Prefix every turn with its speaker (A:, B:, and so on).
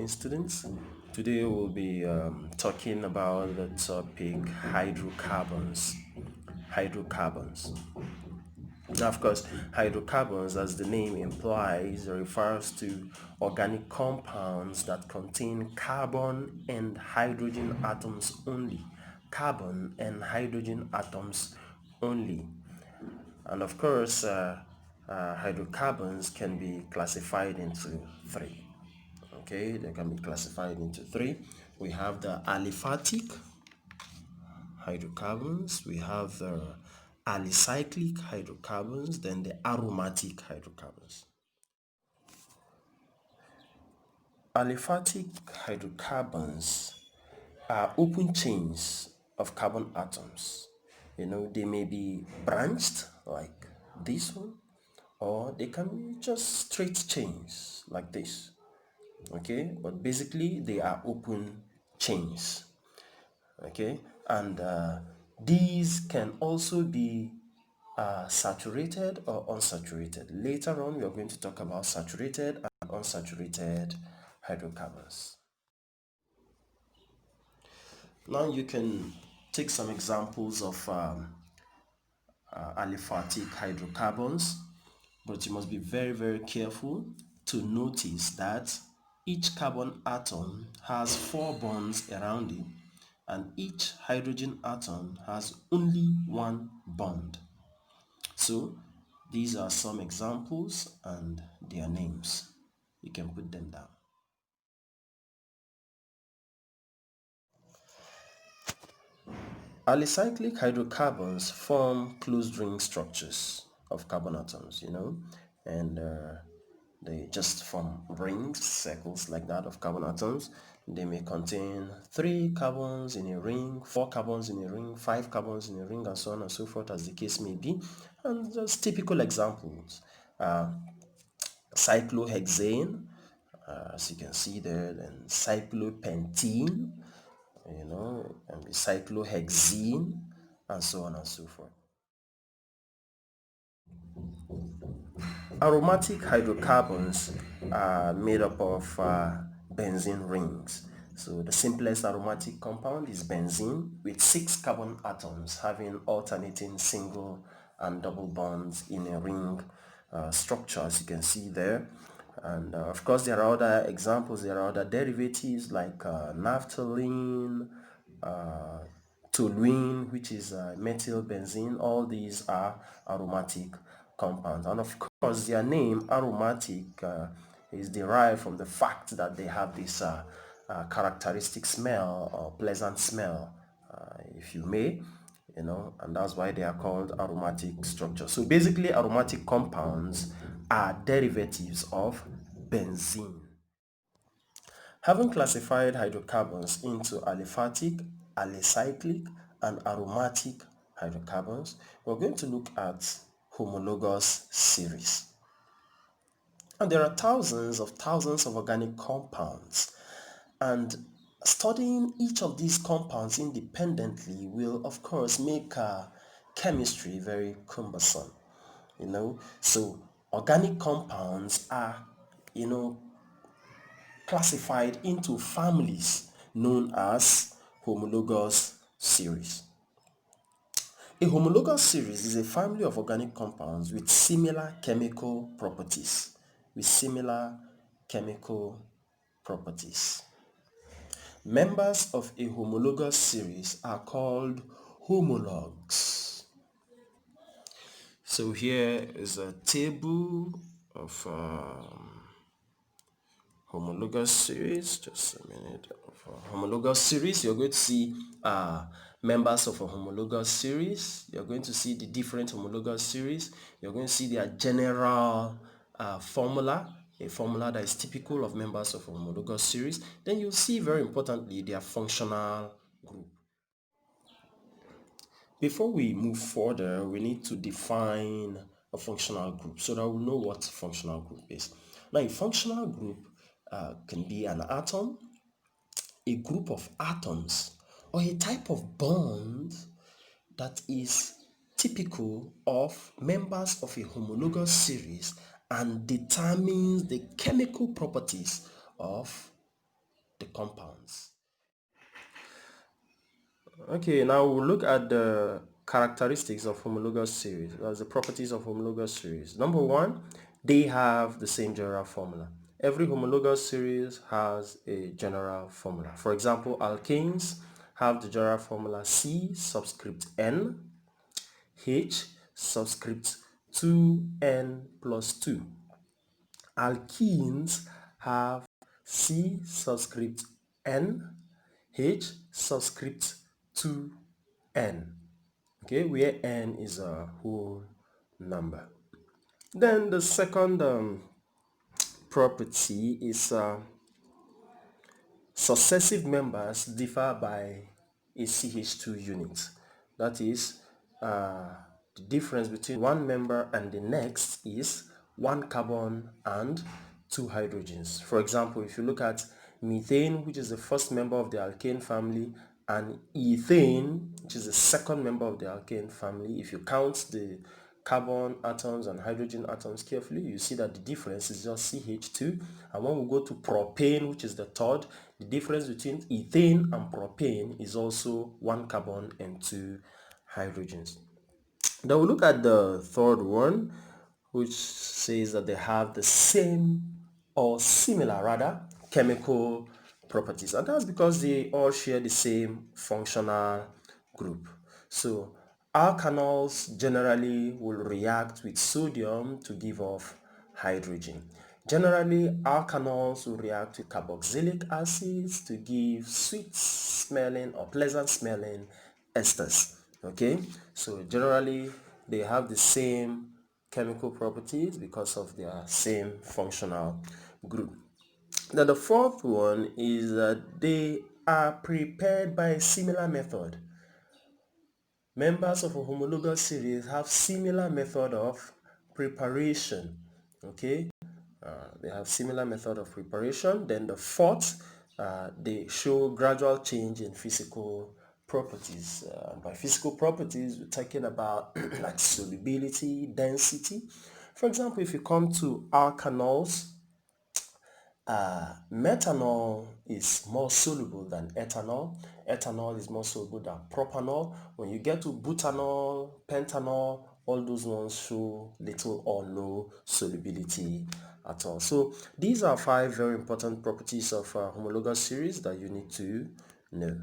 A: morning, students. Today we'll be talking about the topic hydrocarbons. Hydrocarbons. Now, of course, hydrocarbons, as the name implies, refers to organic compounds that contain carbon and hydrogen atoms only. Carbon and hydrogen atoms only. And of course, hydrocarbons can be classified into three. Okay, they can be classified into three. We have the aliphatic hydrocarbons, we have the alicyclic hydrocarbons, then the aromatic hydrocarbons. Aliphatic hydrocarbons are open chains of carbon atoms. They may be branched like this one, or they can be just straight chains like this. Okay, but basically they are open chains. Okay, and these can also be saturated or unsaturated. Later on we are going to talk about saturated and unsaturated hydrocarbons. Now you can take some examples of aliphatic hydrocarbons, but you must be very careful to notice that each carbon atom has 4 bonds around it, and each hydrogen atom has only 1 bond. So these are some examples and their names. You can put them down. Alicyclic hydrocarbons form closed ring structures of carbon atoms, and they just form rings, circles like that of carbon atoms. They may contain 3 carbons in a ring, 4 carbons in a ring, 5 carbons in a ring, and so on and so forth, as the case may be. And just typical examples. Cyclohexane, as you can see there, then cyclopentene, and cyclohexene, and so on and so forth. Aromatic hydrocarbons are made up of benzene rings. So the simplest aromatic compound is benzene, with 6 carbon atoms having alternating single and double bonds in a ring structure, as you can see there. And of course there are other examples, there are other derivatives like naphthalene, toluene, which is methylbenzene. All these are aromatic compounds, and of course their name aromatic is derived from the fact that they have this characteristic smell or pleasant smell, if you may, and that's why they are called aromatic structures. So basically aromatic compounds are derivatives of benzene. Having classified hydrocarbons into aliphatic, alicyclic, and aromatic hydrocarbons, we're going to look at homologous series. And there are thousands of organic compounds, and studying each of these compounds independently will of course make chemistry very cumbersome. So organic compounds are classified into families known as homologous series. A homologous series is a family of organic compounds with similar chemical properties. Members of a homologous series are called homologues. So here is a table of homologous series. Just a minute. Of a homologous series, you're going to see members of a homologous series. You're going to see the different homologous series. You're going to see their general formula, a formula that is typical of members of a homologous series. Then you'll see, very importantly, their functional group. Before we move further, we need to define a functional group so that we know what functional group is. Now, a functional group can be an atom, a group of atoms, or a type of bond that is typical of members of a homologous series and determines the chemical properties of compounds. Okay, now we'll look at the characteristics of homologous series. That's the properties of homologous series. Number one, they have the same general formula. Every homologous series has a general formula. For example, alkanes have the general formula C subscript N, H subscript 2N plus 2. Alkenes have C subscript N, H subscript 2N, okay, where N is a whole number. Then the second property is successive members differ by a CH2 unit. That is, the difference between one member and the next is one carbon and two hydrogens. For example, if you look at methane, which is the first member of the alkane family, and ethane, which is the second member of the alkane family, if you count the carbon atoms and hydrogen atoms carefully, you see that the difference is just CH2. And when we go to propane, which is the third, the difference between ethane and propane is also one carbon and two hydrogens. Then we look at the third one, which says that they have the same or similar rather chemical properties, and that's because they all share the same functional group. So alkanols generally will react with sodium to give off hydrogen. Generally, alkanols will react with carboxylic acids to give sweet smelling or pleasant smelling esters. Okay, so generally they have the same chemical properties because of their same functional group. Now the fourth one is that they are prepared by a similar method. Members of a homologous series have similar method of preparation. Okay, they have similar method of preparation. Then the fourth, they show gradual change in physical properties. By physical properties, we're talking about like solubility, density. For example, if you come to alkanols, methanol is more soluble than ethanol. Ethanol is more soluble than propanol. When you get to butanol, pentanol, all those ones show little or no solubility at all. So these are 5 very important properties of homologous series that you need to know.